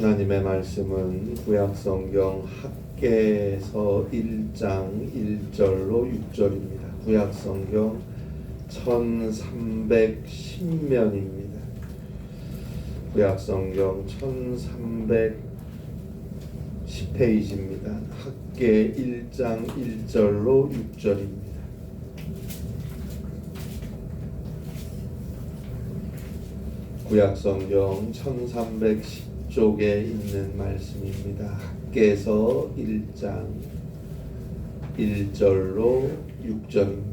하나님의 말씀은 구약성경 학개서 1장 1절로 6절입니다. 구약성경 1310면입니다. 구약성경 1310페이지입니다. 학개 1장 1절로 6절입니다. 구약성경 1310쪽에 있는 말씀입니다. 학개서 1장 1절로 6절입니다.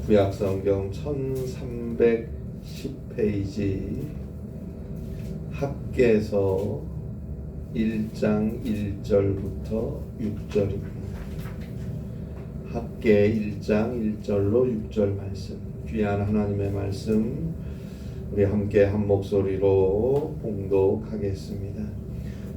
구약성경 1310페이지 학개서 1장 1절부터 6절입니다. 학개 1장 1절로 6절 말씀, 귀한 하나님의 말씀 우리 함께 한 목소리로 봉독하겠습니다.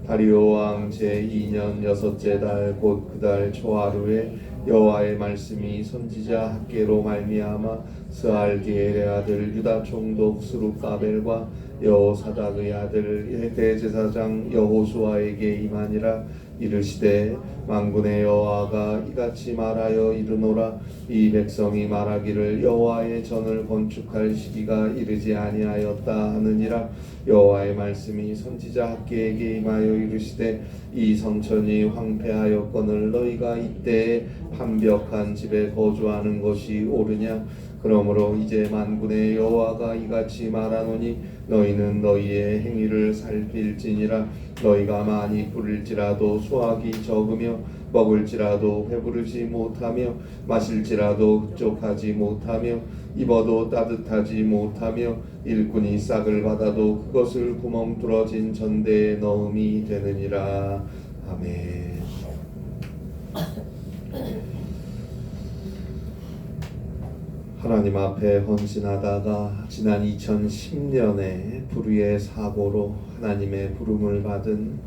다리오 왕 제2년 여섯째 달 곧 그 달 초하루에 여호와의 말씀이 선지자 학개로 말미암아 스알디엘의 아들 유다 총독 스룹바벨과 여호사닥의 아들 대제사장 여호수아에게 임하니라. 이르시되 만군의 여호와가 이같이 말하여 이르노라. 이 백성이 말하기를 여호와의 전을 건축할 시기가 이르지 아니하였다 하느니라. 여호와의 말씀이 선지자 학개에게 임하여 이르시되 이 성천이 황폐하였거늘 너희가 이때에 판벽한 집에 거주하는 것이 옳으냐. 그러므로 이제 만군의 여호와가 이같이 말하노니 너희는 너희의 행위를 살필지니라. 너희가 많이 부릴지라도 수확이 적으며 먹을지라도 배부르지 못하며 마실지라도 흡족하지 못하며 입어도 따뜻하지 못하며 일꾼이 싹을 받아도 그것을 구멍 뚫어진 전대에 넣음이 되느니라. 아멘. 하나님 앞에 헌신하다가 지난 2010년에 불의의 사고로 하나님의 부름을 받은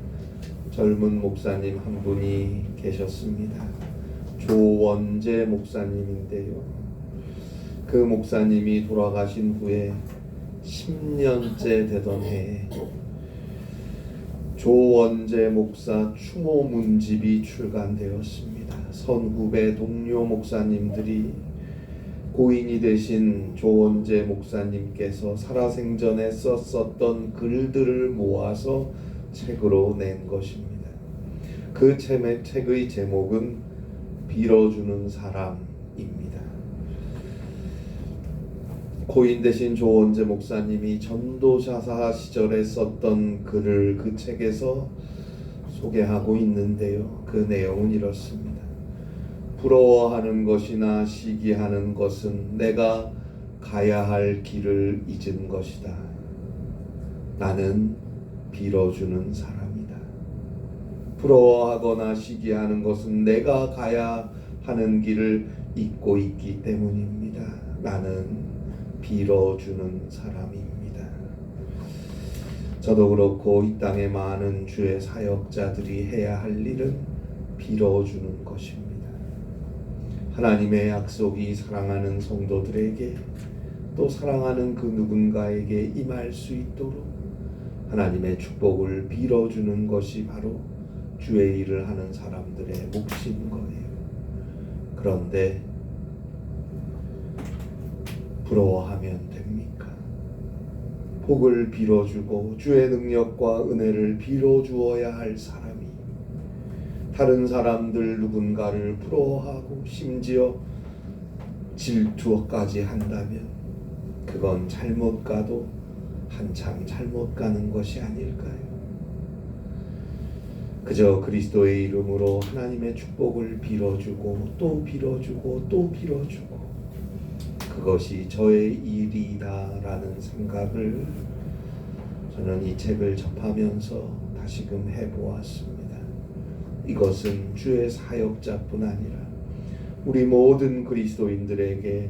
젊은 목사님 한 분이 계셨습니다. 조원재 목사님인데요. 그 목사님이 돌아가신 후에 10년째 되던 해에 조원재 목사 추모문집이 출간되었습니다. 선후배 동료 목사님들이 고인이 되신 조원재 목사님께서 살아생전에 썼었던 글들을 모아서 책으로 낸 것입니다. 그 책의 제목은 빌어주는 사람입니다. 고인 되신 조원재 목사님이 전도자사 시절에 썼던 글을 그 책에서 소개하고 있는데요. 그 내용은 이렇습니다. 부러워하는 것이나 시기하는 것은 내가 가야 할 길을 잊은 것이다. 나는 빌어주는 사람이다. 부러워하거나 시기하는 것은 내가 가야 하는 길을 잊고 있기 때문입니다. 나는 빌어주는 사람입니다. 저도 그렇고 이 땅의 많은 주의 사역자들이 해야 할 일은 빌어주는 것입니다. 하나님의 약속이 사랑하는 성도들에게 또 사랑하는 그 누군가에게 임할 수 있도록 하나님의 축복을 빌어주는 것이 바로 주의 일을 하는 사람들의 몫인 거예요. 그런데 부러워하면 됩니까? 복을 빌어주고 주의 능력과 은혜를 빌어주어야 할 사람이 다른 사람들 누군가를 부러워하고 심지어 질투까지 한다면 그건 잘못 가도 한참 잘못 가는 것이 아닐까요? 그저 그리스도의 이름으로 하나님의 축복을 빌어주고 또 빌어주고 또 빌어주고 그것이 저의 일이다라는 생각을 저는 이 책을 접하면서 다시금 해보았습니다. 이것은 주의 사역자뿐 아니라 우리 모든 그리스도인들에게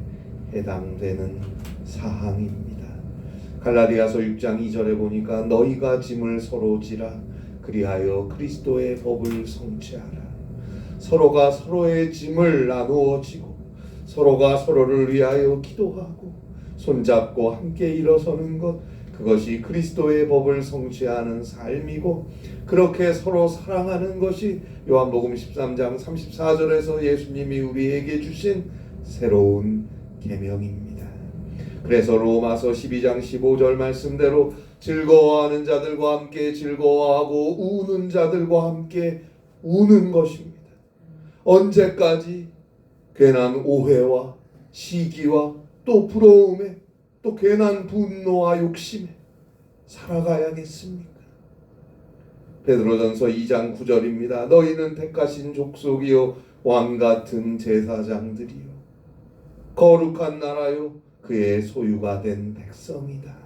해당되는 사항입니다. 갈라디아서 6장 2절에 보니까 너희가 짐을 서로 지라 그리하여 그리스도의 법을 성취하라. 서로가 서로의 짐을 나누어 지고 서로가 서로를 위하여 기도하고 손잡고 함께 일어서는 것, 그것이 그리스도의 법을 성취하는 삶이고, 그렇게 서로 사랑하는 것이 요한복음 13장 34절에서 예수님이 우리에게 주신 새로운 계명입니다. 그래서 로마서 12장 15절 말씀대로 즐거워하는 자들과 함께 즐거워하고 우는 자들과 함께 우는 것입니다. 언제까지 괜한 오해와 시기와 또 부러움에 또 괜한 분노와 욕심에 살아가야겠습니까? 베드로전서 2장 9절입니다. 너희는 택하신 족속이요 왕같은 제사장들이요 거룩한 나라요 그의 소유가 된 백성이다.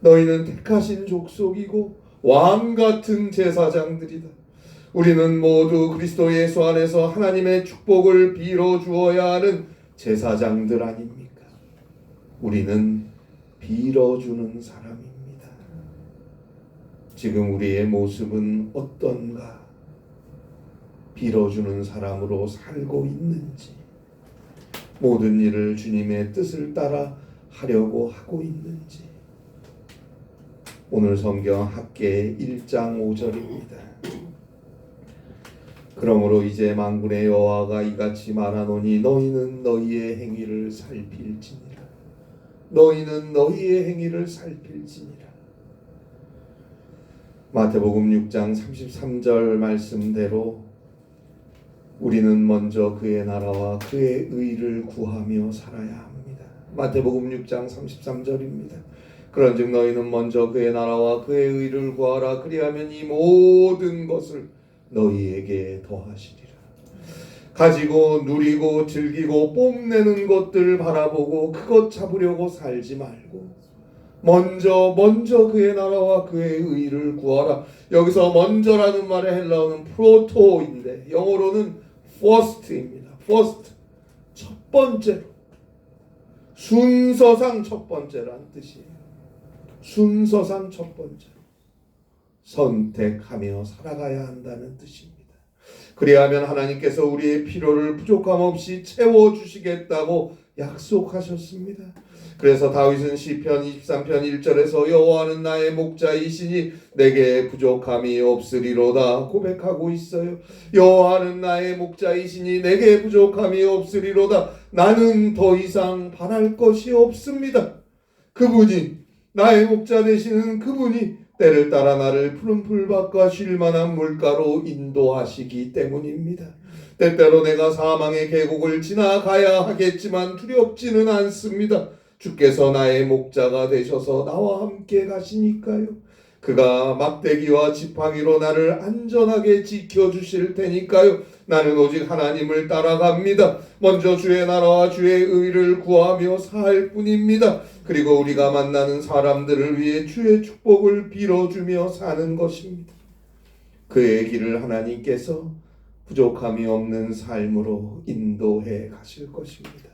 너희는 택하신 족속이고 왕같은 제사장들이다. 우리는 모두 그리스도 예수 안에서 하나님의 축복을 빌어 주어야 하는 제사장들 아닙니까? 우리는 빌어주는 사람입니다. 지금 우리의 모습은 어떤가? 빌어주는 사람으로 살고 있는지, 모든 일을 주님의 뜻을 따라 하려고 하고 있는지. 오늘 성경 학개 1장 5절입니다. 그러므로 이제 만군의 여호와가 이같이 말하노니 너희는 너희의 행위를 살필지니라. 너희는 너희의 행위를 살필지니라. 마태복음 6장 33절 말씀대로 우리는 먼저 그의 나라와 그의 의를 구하며 살아야 합니다. 마태복음 6장 33절입니다. 그런즉 너희는 먼저 그의 나라와 그의 의를 구하라. 그리하면 이 모든 것을 너희에게 더하시리라. 가지고 누리고 즐기고 뽐내는 것들 바라보고 그것 잡으려고 살지 말고 먼저 그의 나라와 그의 의를 구하라. 여기서 먼저라는 말의 헬라어는 프로토인데 영어로는 first입니다. first, 첫 번째로, 순서상 첫 번째라는 뜻이에요. 순서상 첫 번째로 선택하며 살아가야 한다는 뜻입니다. 그리하면 하나님께서 우리의 필요를 부족함 없이 채워주시겠다고 약속하셨습니다. 그래서 다윗은 시편 23편 1절에서 여호와는 나의 목자이시니 내게 부족함이 없으리로다 고백하고 있어요. 여호와는 나의 목자이시니 내게 부족함이 없으리로다. 나는 더 이상 바랄 것이 없습니다. 그분이 나의 목자 되시는 그분이 때를 따라 나를 푸른 풀밭과 쉴 만한 물가로 인도하시기 때문입니다. 때때로 내가 사망의 계곡을 지나가야 하겠지만 두렵지는 않습니다. 주께서 나의 목자가 되셔서 나와 함께 가시니까요. 그가 막대기와 지팡이로 나를 안전하게 지켜주실 테니까요. 나는 오직 하나님을 따라갑니다. 먼저 주의 나라와 주의 의를 구하며 살 뿐입니다. 그리고 우리가 만나는 사람들을 위해 주의 축복을 빌어주며 사는 것입니다. 그의 길을 하나님께서 부족함이 없는 삶으로 인도해 가실 것입니다.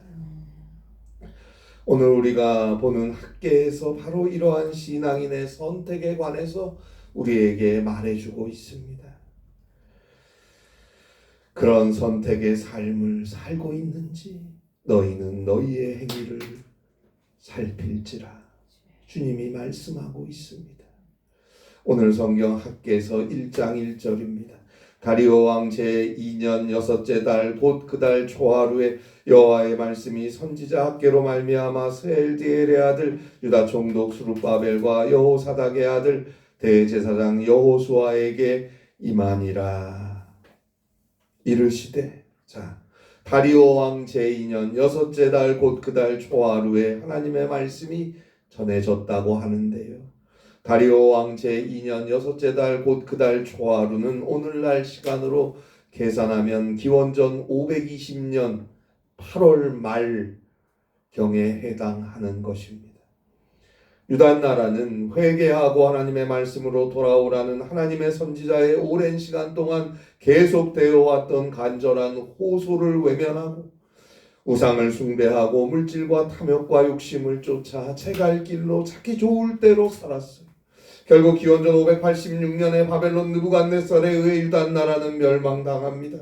오늘 우리가 보는 학계에서 바로 이러한 신앙인의 선택에 관해서 우리에게 말해주고 있습니다. 그런 선택의 삶을 살고 있는지 너희는 너희의 행위를 살필지라 주님이 말씀하고 있습니다. 오늘 성경 학계에서 1장 1절입니다. 다리오 왕 제2년 6째 달 곧 그 달 초하루에 여호와의 말씀이 선지자 학개로 말미암아 스엘디엘의 아들 유다 총독 스룹바벨과 여호사닥의 아들 대제사장 여호수아에게 임하니라. 이르시되, 자, 다리오 왕 제2년 6째 달 곧 그 달 초하루에 하나님의 말씀이 전해졌다고 하는데요. 다리오 왕 제2년 6째 달 곧 그 달 초하루는 오늘날 시간으로 계산하면 기원전 520년 8월 말경에 해당하는 것입니다. 유다 나라는 회개하고 하나님의 말씀으로 돌아오라는 하나님의 선지자의 오랜 시간 동안 계속되어 왔던 간절한 호소를 외면하고 우상을 숭배하고 물질과 탐욕과 욕심을 쫓아 제갈 길로 자기 좋을 대로 살았어요. 결국 기원전 586년에 바벨론 느부갓네살에 의해 유다 나라는 멸망당합니다.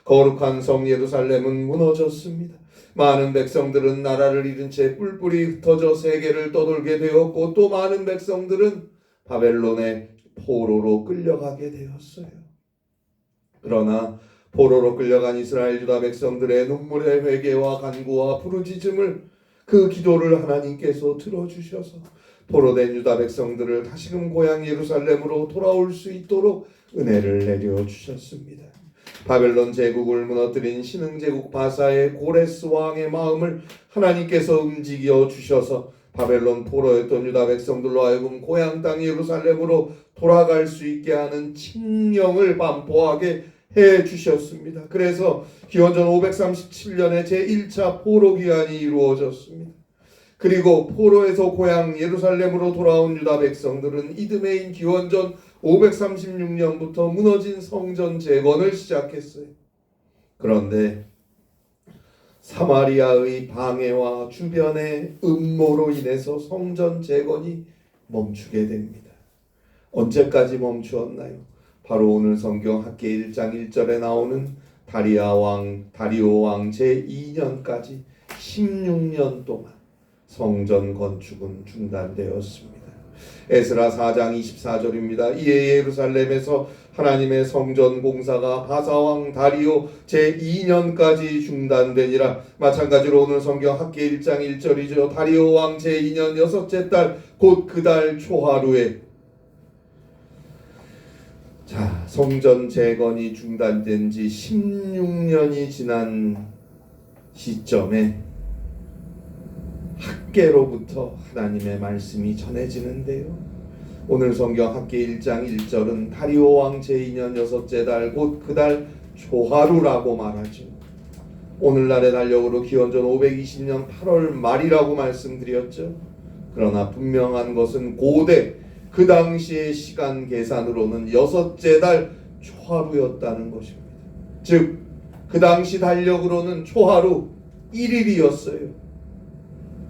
거룩한 성 예루살렘은 무너졌습니다. 많은 백성들은 나라를 잃은 채 뿔뿔이 흩어져 세계를 떠돌게 되었고, 또 많은 백성들은 바벨론의 포로로 끌려가게 되었어요. 그러나 포로로 끌려간 이스라엘 유다 백성들의 눈물의 회개와 간구와 부르짖음을, 그 기도를 하나님께서 들어주셔서 포로된 유다 백성들을 다시금 고향 예루살렘으로 돌아올 수 있도록 은혜를 내려주셨습니다. 바벨론 제국을 무너뜨린 신흥제국 바사의 고레스 왕의 마음을 하나님께서 움직여 주셔서 바벨론 포로였던 유다 백성들로 하여금 고향 땅 예루살렘으로 돌아갈 수 있게 하는 칙령을 반포하게 해 주셨습니다. 그래서 기원전 537년에 제1차 포로 기한이 이루어졌습니다. 그리고 포로에서 고향 예루살렘으로 돌아온 유다 백성들은 이듬해인 기원전 536년부터 무너진 성전 재건을 시작했어요. 그런데 사마리아의 방해와 주변의 음모로 인해서 성전 재건이 멈추게 됩니다. 언제까지 멈추었나요? 바로 오늘 성경 학계 1장 1절에 나오는 다리오 왕 제2년까지 16년 동안 성전 건축은 중단되었습니다. 에스라 4장 24절입니다. 이에 예루살렘에서 하나님의 성전 공사가 바사왕 다리오 제2년까지 중단되니라. 마찬가지로 오늘 성경 학계 1장 1절이죠. 다리오 왕 제2년 여섯째 달 곧 그 달 초하루에, 성전 재건이 중단된 지 16년이 지난 시점에 학계로부터 하나님의 말씀이 전해지는데요. 오늘 성경 학계 1장 1절은 다리오 왕 제2년 여섯째 달 곧 그 달 초하루라고 말하죠. 오늘날의 달력으로 기원전 520년 8월 말이라고 말씀드렸죠. 그러나 분명한 것은 고대 그 당시의 시간 계산으로는 여섯째 달 초하루였다는 것입니다. 즉 그 당시 달력으로는 초하루 1일이었어요.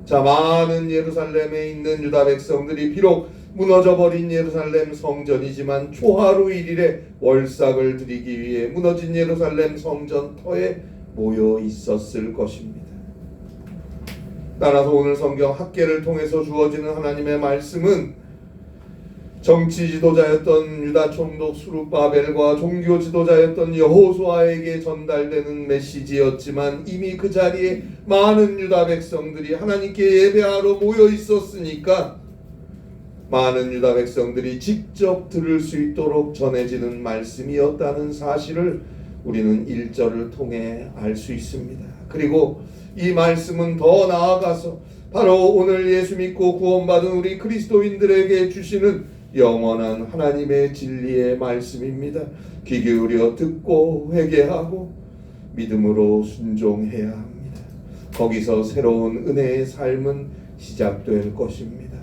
많은 예루살렘에 있는 유다 백성들이 비록 무너져버린 예루살렘 성전이지만 초하루 1일에 월삭을 드리기 위해 무너진 예루살렘 성전터에 모여 있었을 것입니다. 따라서 오늘 성경 학계를 통해서 주어지는 하나님의 말씀은 정치 지도자였던 유다 총독 수룹바벨과 종교 지도자였던 여호수아에게 전달되는 메시지였지만 이미 그 자리에 많은 유다 백성들이 하나님께 예배하러 모여 있었으니까 많은 유다 백성들이 직접 들을 수 있도록 전해지는 말씀이었다는 사실을 우리는 1절을 통해 알 수 있습니다. 그리고 이 말씀은 더 나아가서 바로 오늘 예수 믿고 구원받은 우리 그리스도인들에게 주시는 영원한 하나님의 진리의 말씀입니다. 귀 기울여 듣고 회개하고 믿음으로 순종해야 합니다. 거기서 새로운 은혜의 삶은 시작될 것입니다.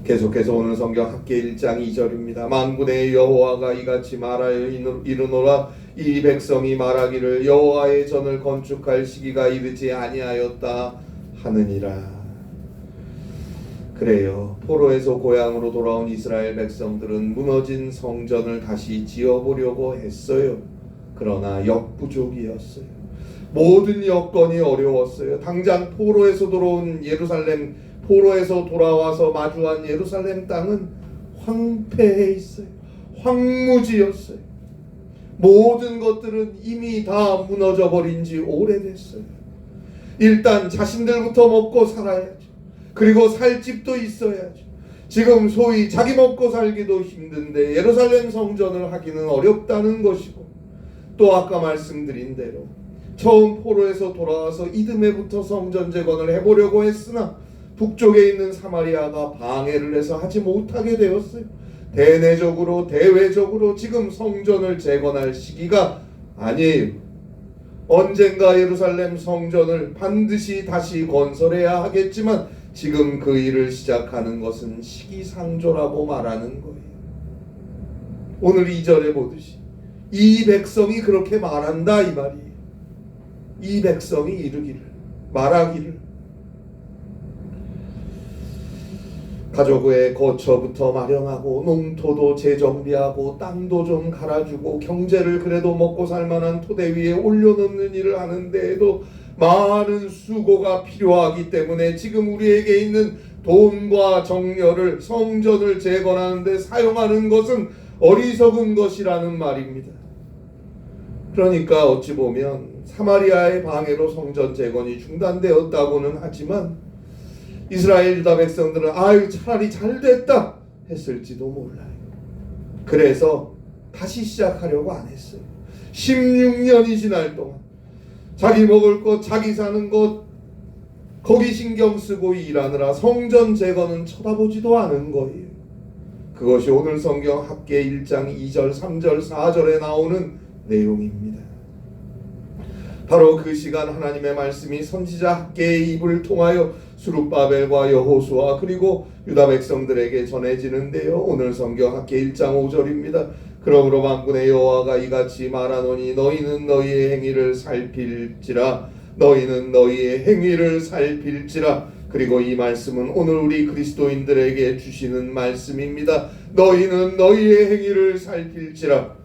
계속해서 오늘 성경 학계 1장 2절입니다. 만군의 여호와가 이같이 말하여 이르노라. 이 백성이 말하기를 여호와의 전을 건축할 시기가 이르지 아니하였다 하느니라. 그래요. 포로에서 고향으로 돌아온 이스라엘 백성들은 무너진 성전을 다시 지어보려고 했어요. 그러나 역부족이었어요. 모든 여건이 어려웠어요. 당장 포로에서 돌아온 예루살렘, 포로에서 돌아와서 마주한 예루살렘 땅은 황폐해 있어요. 황무지였어요. 모든 것들은 이미 다 무너져 버린 지 오래됐어요. 일단 자신들부터 먹고 살아야죠. 그리고 살 집도 있어야죠. 지금 소위 자기 먹고 살기도 힘든데 예루살렘 성전을 하기는 어렵다는 것이고, 또 아까 말씀드린 대로 처음 포로에서 돌아와서 이듬해부터 성전 재건을 해보려고 했으나 북쪽에 있는 사마리아가 방해를 해서 하지 못하게 되었어요. 대내적으로 대외적으로 지금 성전을 재건할 시기가 아니에요. 언젠가 예루살렘 성전을 반드시 다시 건설해야 하겠지만 지금 그 일을 시작하는 것은 시기상조라고 말하는 거예요. 오늘 2절에 보듯이 이 백성이 그렇게 말한다 이 말이에요. 이 백성이 이르기를, 말하기를. 가족의 거처부터 마련하고 농토도 재정비하고 땅도 좀 갈아주고 경제를 그래도 먹고 살만한 토대 위에 올려놓는 일을 하는데에도 많은 수고가 필요하기 때문에 지금 우리에게 있는 돈과 정열을 성전을 재건하는 데 사용하는 것은 어리석은 것이라는 말입니다. 그러니까 어찌 보면 사마리아의 방해로 성전 재건이 중단되었다고는 하지만 이스라엘 유다 백성들은 아유 차라리 잘됐다 했을지도 몰라요. 그래서 다시 시작하려고 안 했어요. 16년이 지날 동안 자기 먹을 것, 자기 사는 것 거기 신경 쓰고 일하느라 성전 재건은 쳐다보지도 않은 거예요. 그것이 오늘 성경 학개 1장 2절, 3절, 4절에 나오는 내용입니다. 바로 그 시간 하나님의 말씀이 선지자 학개의 입을 통하여 스룹바벨과 여호수아 그리고 유다 백성들에게 전해지는데요. 오늘 성경 학개 1장 5절입니다. 그러므로 만군의 여호와가 이같이 말하노니 너희는 너희의 행위를 살필지라. 너희는 너희의 행위를 살필지라. 그리고 이 말씀은 오늘 우리 그리스도인들에게 주시는 말씀입니다. 너희는 너희의 행위를 살필지라.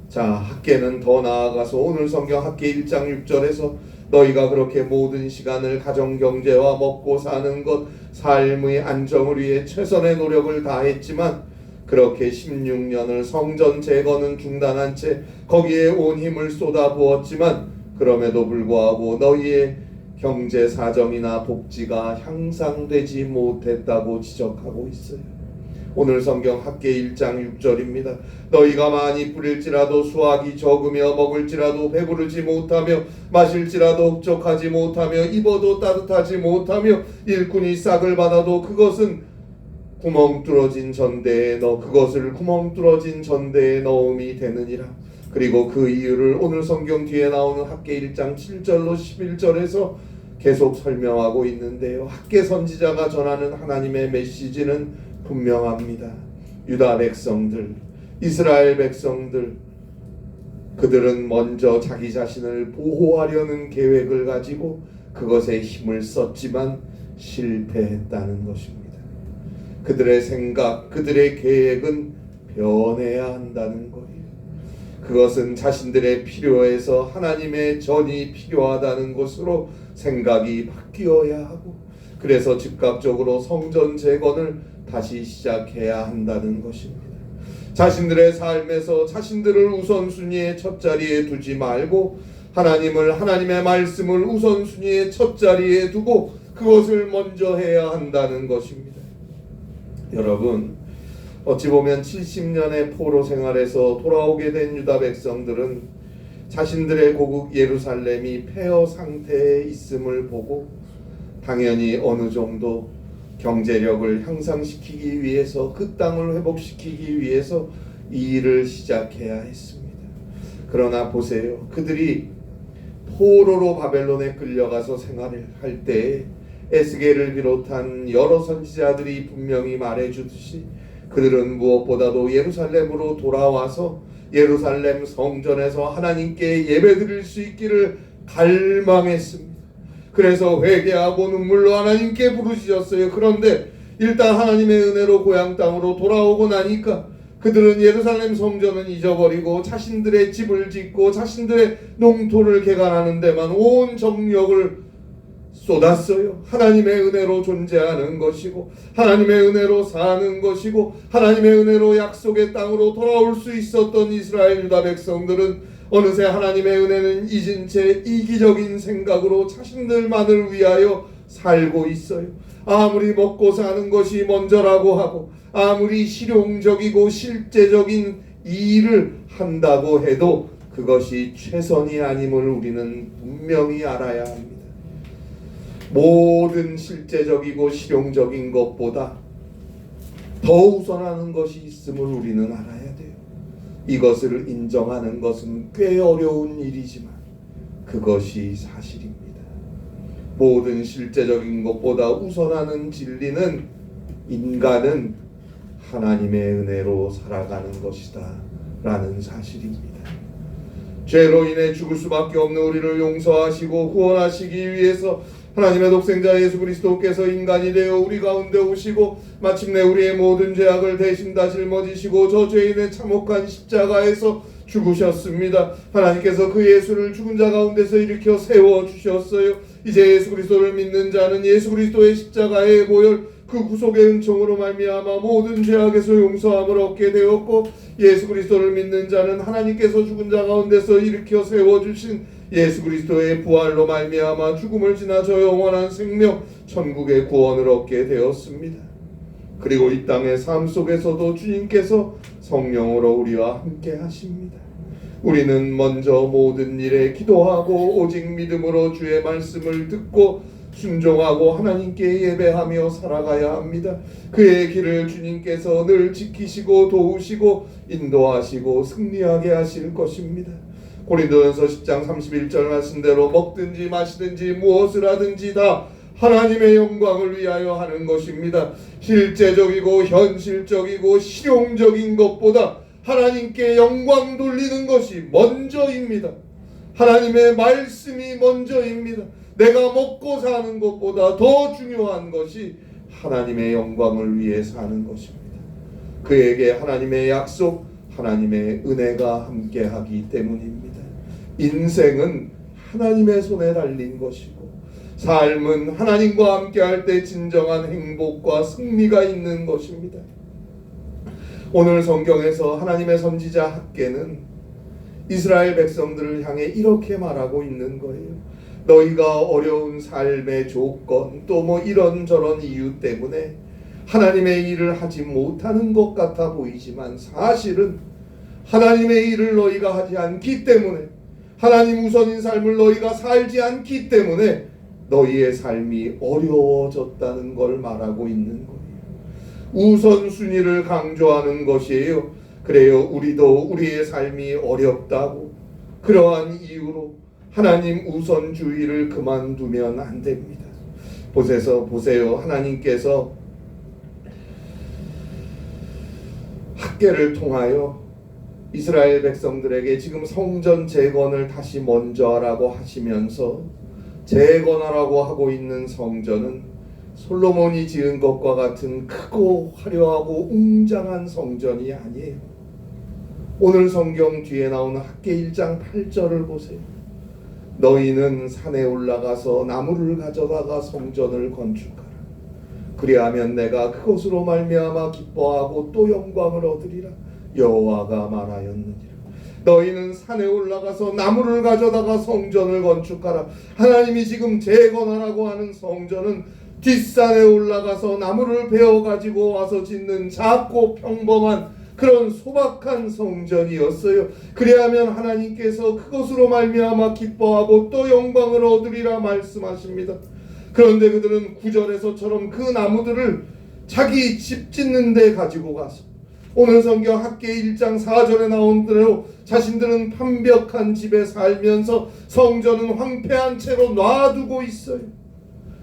자, 학개는 더 나아가서 오늘 성경 학개 1장 6절에서 너희가 그렇게 모든 시간을 가정경제와 먹고 사는 것, 삶의 안정을 위해 최선의 노력을 다했지만 그렇게 16년을 성전 재건은 중단한 채 거기에 온 힘을 쏟아부었지만 그럼에도 불구하고 너희의 경제 사정이나 복지가 향상되지 못했다고 지적하고 있어요. 오늘 성경 학개 1장 6절입니다. 너희가 많이 뿌릴지라도 수확이 적으며 먹을지라도 배부르지 못하며 마실지라도 흡족하지 못하며 입어도 따뜻하지 못하며 일꾼이 싹을 받아도 그것을 구멍 뚫어진 전대에 넣음이 되느니라. 그리고 그 이유를 오늘 성경 뒤에 나오는 학개 1장 7절로 11절에서 계속 설명하고 있는데요. 학개 선지자가 전하는 하나님의 메시지는 분명합니다. 유다 백성들, 이스라엘 백성들, 그들은 먼저 자기 자신을 보호하려는 계획을 가지고 그것에 힘을 썼지만 실패했다는 것입니다. 그들의 생각, 그들의 계획은 변해야 한다는 거예요. 그것은 자신들의 필요에서 하나님의 전이 필요하다는 것으로 생각이 바뀌어야 하고, 그래서 즉각적으로 성전 재건을 다시 시작해야 한다는 것입니다. 자신들의 삶에서 자신들을 우선순위의 첫 자리에 두지 말고 하나님의 말씀을 우선순위의 첫 자리에 두고 그것을 먼저 해야 한다는 것입니다. 여러분, 어찌 보면 70년의 포로 생활에서 돌아오게 된 유다 백성들은 자신들의 고국 예루살렘이 폐허 상태에 있음을 보고 당연히 어느 정도 경제력을 향상시키기 위해서, 그 땅을 회복시키기 위해서 이 일을 시작해야 했습니다. 그러나 보세요. 그들이 포로로 바벨론에 끌려가서 생활을 할 때 에스겔을 비롯한 여러 선지자들이 분명히 말해주듯이 그들은 무엇보다도 예루살렘으로 돌아와서 예루살렘 성전에서 하나님께 예배드릴 수 있기를 갈망했습니다. 그래서 회개하고 눈물로 하나님께 부르짖었어요. 그런데 일단 하나님의 은혜로 고향 땅으로 돌아오고 나니까 그들은 예루살렘 성전은 잊어버리고 자신들의 집을 짓고 자신들의 농토를 개간하는 데만 온 정력을 쏟았어요. 하나님의 은혜로 존재하는 것이고 하나님의 은혜로 사는 것이고 하나님의 은혜로 약속의 땅으로 돌아올 수 있었던 이스라엘 유다 백성들은 어느새 하나님의 은혜는 잊은 채 이기적인 생각으로 자신들만을 위하여 살고 있어요. 아무리 먹고 사는 것이 먼저라고 하고 아무리 실용적이고 실제적인 일을 한다고 해도 그것이 최선이 아님을 우리는 분명히 알아야 합니다. 모든 실제적이고 실용적인 것보다 더 우선하는 것이 있음을 우리는 알아야 돼요. 이것을 인정하는 것은 꽤 어려운 일이지만 그것이 사실입니다. 모든 실제적인 것보다 우선하는 진리는 인간은 하나님의 은혜로 살아가는 것이다 라는 사실입니다. 죄로 인해 죽을 수밖에 없는 우리를 용서하시고 구원하시기 위해서 하나님의 독생자 예수 그리스도께서 인간이 되어 우리 가운데 오시고 마침내 우리의 모든 죄악을 대신 다 짊어지시고 저 죄인의 참혹한 십자가에서 죽으셨습니다. 하나님께서 그 예수를 죽은 자 가운데서 일으켜 세워주셨어요. 이제 예수 그리스도를 믿는 자는 예수 그리스도의 십자가의 보혈 그 구속의 은총으로 말미암아 모든 죄악에서 용서함을 얻게 되었고, 예수 그리스도를 믿는 자는 하나님께서 죽은 자 가운데서 일으켜 세워주신 예수 그리스도의 부활로 말미암아 죽음을 지나서 영원한 생명 천국의 구원을 얻게 되었습니다. 그리고 이 땅의 삶 속에서도 주님께서 성령으로 우리와 함께 하십니다. 우리는 먼저 모든 일에 기도하고 오직 믿음으로 주의 말씀을 듣고 순종하고 하나님께 예배하며 살아가야 합니다. 그의 길을 주님께서 늘 지키시고 도우시고 인도하시고 승리하게 하실 것입니다. 고린도전서 10장 31절 말씀대로 먹든지 마시든지 무엇을 하든지 다 하나님의 영광을 위하여 하는 것입니다. 실제적이고 현실적이고 실용적인 것보다 하나님께 영광 돌리는 것이 먼저입니다. 하나님의 말씀이 먼저입니다. 내가 먹고 사는 것보다 더 중요한 것이 하나님의 영광을 위해 사는 것입니다. 그에게 하나님의 약속, 하나님의 은혜가 함께하기 때문입니다. 인생은 하나님의 손에 달린 것이고 삶은 하나님과 함께할 때 진정한 행복과 승리가 있는 것입니다. 오늘 성경에서 하나님의 선지자 학개는 이스라엘 백성들을 향해 이렇게 말하고 있는 거예요. 너희가 어려운 삶의 조건 또 뭐 이런저런 이유 때문에 하나님의 일을 하지 못하는 것 같아 보이지만 사실은 하나님의 일을 너희가 하지 않기 때문에, 하나님 우선인 삶을 너희가 살지 않기 때문에 너희의 삶이 어려워졌다는 걸 말하고 있는 거예요. 우선순위를 강조하는 것이에요. 그래요, 우리도 우리의 삶이 어렵다고 그러한 이유로 하나님 우선주의를 그만두면 안 됩니다. 보세요. 하나님께서 학개를 통하여 이스라엘 백성들에게 지금 성전 재건을 다시 먼저 하라고 하시면서 재건하라고 하고 있는 성전은 솔로몬이 지은 것과 같은 크고 화려하고 웅장한 성전이 아니에요. 오늘 성경 뒤에 나오는 학개 1장 8절을 보세요. 너희는 산에 올라가서 나무를 가져다가 성전을 건축하라. 그리하면 내가 그것으로 말미암아 기뻐하고 또 영광을 얻으리라. 여호와가 말하였느니라. 너희는 산에 올라가서 나무를 가져다가 성전을 건축하라. 하나님이 지금 재건하라고 하는 성전은 뒷산에 올라가서 나무를 베어가지고 와서 짓는 작고 평범한 그런 소박한 성전이었어요. 그리하면 하나님께서 그것으로 말미암아 기뻐하고 또 영광을 얻으리라 말씀하십니다. 그런데 그들은 9절에서처럼 그 나무들을 자기 집 짓는 데 가지고 가서 오늘 성경 학개 1장 4절에 나온 대로 자신들은 판벽한 집에 살면서 성전은 황폐한 채로 놔두고 있어요.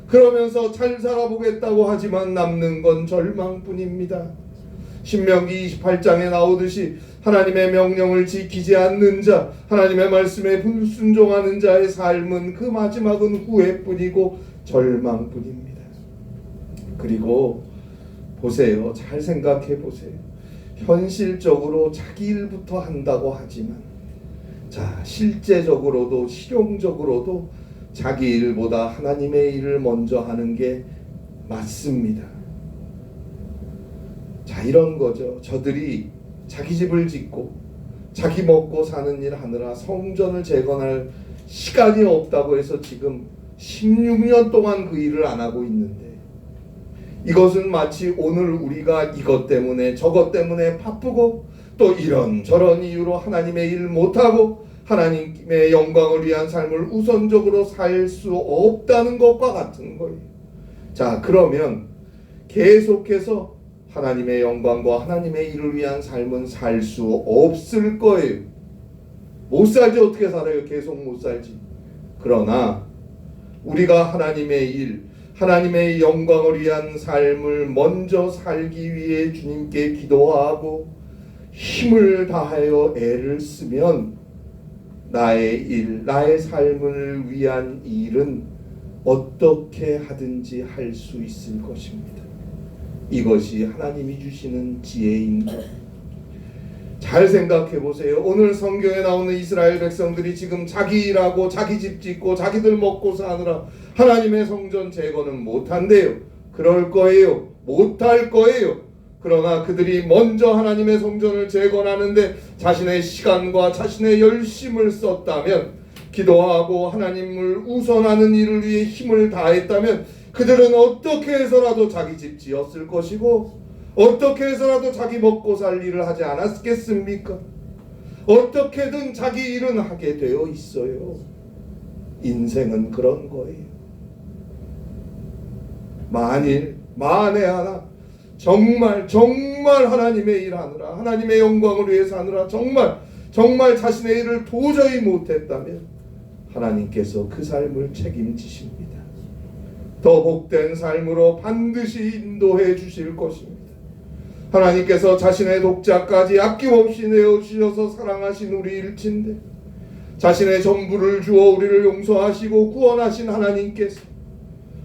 그러면서 잘 살아보겠다고 하지만 남는 건 절망뿐입니다. 신명기 28장에 나오듯이 하나님의 명령을 지키지 않는 자, 하나님의 말씀에 불순종하는 자의 삶은 그 마지막은 후회뿐이고 절망뿐입니다. 그리고 보세요. 잘 생각해 보세요. 현실적으로 자기 일부터 한다고 하지만 실제적으로도 실용적으로도 자기 일보다 하나님의 일을 먼저 하는 게 맞습니다. 이런 거죠. 저들이 자기 집을 짓고 자기 먹고 사는 일 하느라 성전을 재건할 시간이 없다고 해서 지금 16년 동안 그 일을 안 하고 있는데, 이것은 마치 오늘 우리가 이것 때문에 저것 때문에 바쁘고 또 이런저런 이유로 하나님의 일 못하고 하나님의 영광을 위한 삶을 우선적으로 살 수 없다는 것과 같은 거예요. 그러면 계속해서 하나님의 영광과 하나님의 일을 위한 삶은 살 수 없을 거예요. 못 살지. 어떻게 살아요? 계속 못 살지. 그러나 우리가 하나님의 일, 하나님의 영광을 위한 삶을 먼저 살기 위해 주님께 기도하고 힘을 다하여 애를 쓰면 나의 일, 나의 삶을 위한 일은 어떻게 하든지 할 수 있을 것입니다. 이것이 하나님이 주시는 지혜입니다. 잘 생각해 보세요. 오늘 성경에 나오는 이스라엘 백성들이 지금 자기 일하고 자기 집 짓고 자기들 먹고 사느라 하나님의 성전 재건은 못한대요. 그럴 거예요. 못할 거예요. 그러나 그들이 먼저 하나님의 성전을 재건하는데 자신의 시간과 자신의 열심을 썼다면, 기도하고 하나님을 우선하는 일을 위해 힘을 다했다면 그들은 어떻게 해서라도 자기 집 지었을 것이고 어떻게 해서라도 자기 먹고 살 일을 하지 않았겠습니까? 어떻게든 자기 일은 하게 되어 있어요. 인생은 그런 거예요. 만에 하나 정말 하나님의 일 하느라, 하나님의 영광을 위해서 하느라 정말 자신의 일을 도저히 못했다면 하나님께서 그 삶을 책임지십니다. 더 복된 삶으로 반드시 인도해 주실 것입니다. 하나님께서 자신의 독자까지 아낌없이 내어주셔서 사랑하신 우리 일친데, 자신의 전부를 주어 우리를 용서하시고 구원하신 하나님께서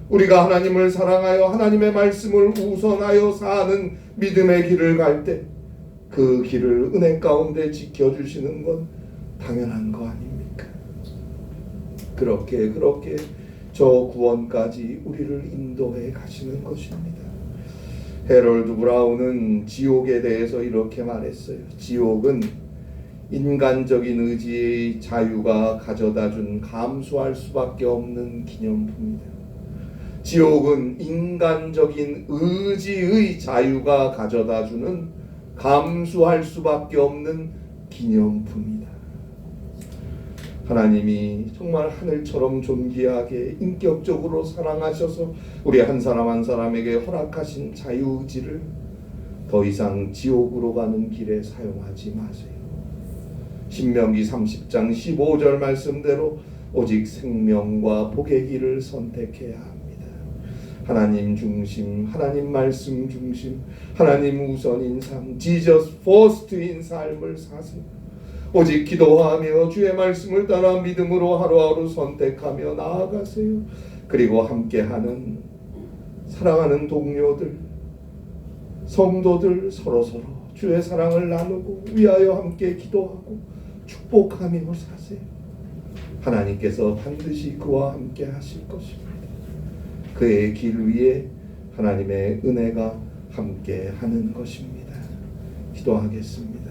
우리가 하나님을 사랑하여 하나님의 말씀을 우선하여 사는 믿음의 길을 갈 때 그 길을 은혜 가운데 지켜주시는 건 당연한 거 아닙니까? 그렇게 저 구원까지 우리를 인도해 가시는 것입니다. 해럴드 브라운은 지옥에 대해서 이렇게 말했어요. 지옥은 인간적인 의지의 자유가 가져다준 감수할 수밖에 없는 기념품이다. 지옥은 인간적인 의지의 자유가 가져다주는 감수할 수밖에 없는 기념품이다. 하나님이 정말 하늘처럼 존귀하게 인격적으로 사랑하셔서 우리 한 사람 한 사람에게 허락하신 자유의지를 더 이상 지옥으로 가는 길에 사용하지 마세요. 신명기 30장 15절 말씀대로 오직 생명과 복의 길을 선택해야 합니다. 하나님 중심, 하나님 말씀 중심, 하나님 우선인 삶, Jesus first인 삶을 사세요. 오직 기도하며 주의 말씀을 따라 믿음으로 하루하루 선택하며 나아가세요. 그리고 함께하는 사랑하는 동료들, 성도들 서로서로 주의 사랑을 나누고 위하여 함께 기도하고 축복하며 사세요. 하나님께서 반드시 그와 함께 하실 것입니다. 그의 길 위에 하나님의 은혜가 함께 하는 것입니다. 기도하겠습니다.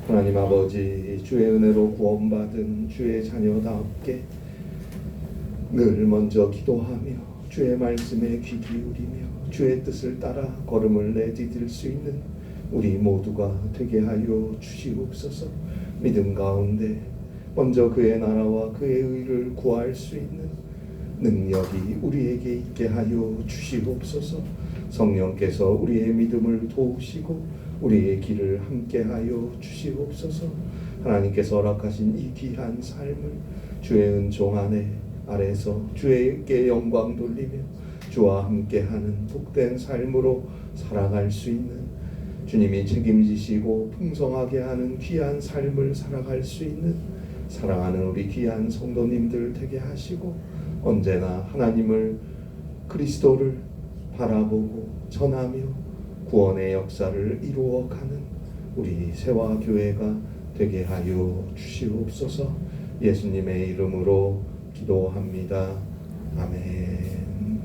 하나님 아버지, 주의 은혜로 구원받은 주의 자녀답게 늘 먼저 기도하며 주의 말씀에 귀 기울이며 주의 뜻을 따라 걸음을 내디딜 수 있는 우리 모두가 되게 하여 주시옵소서. 믿음 가운데 먼저 그의 나라와 그의 의를 구할 수 있는 능력이 우리에게 있게 하여 주시옵소서. 성령께서 우리의 믿음을 도우시고 우리의 길을 함께 하여 주시옵소서. 하나님께서 허락하신 이 귀한 삶을 주의 은총 아래서 주에게 영광 돌리며 주와 함께하는 복된 삶으로 살아갈 수 있는, 주님이 책임지시고 풍성하게 하는 귀한 삶을 살아갈 수 있는 사랑하는 우리 귀한 성도님들 되게 하시고, 언제나 하나님을, 그리스도를 바라보고 전하며 구원의 역사를 이루어가는 우리 세화교회가 되게 하여 주시옵소서. 예수님의 이름으로 기도합니다. 아멘.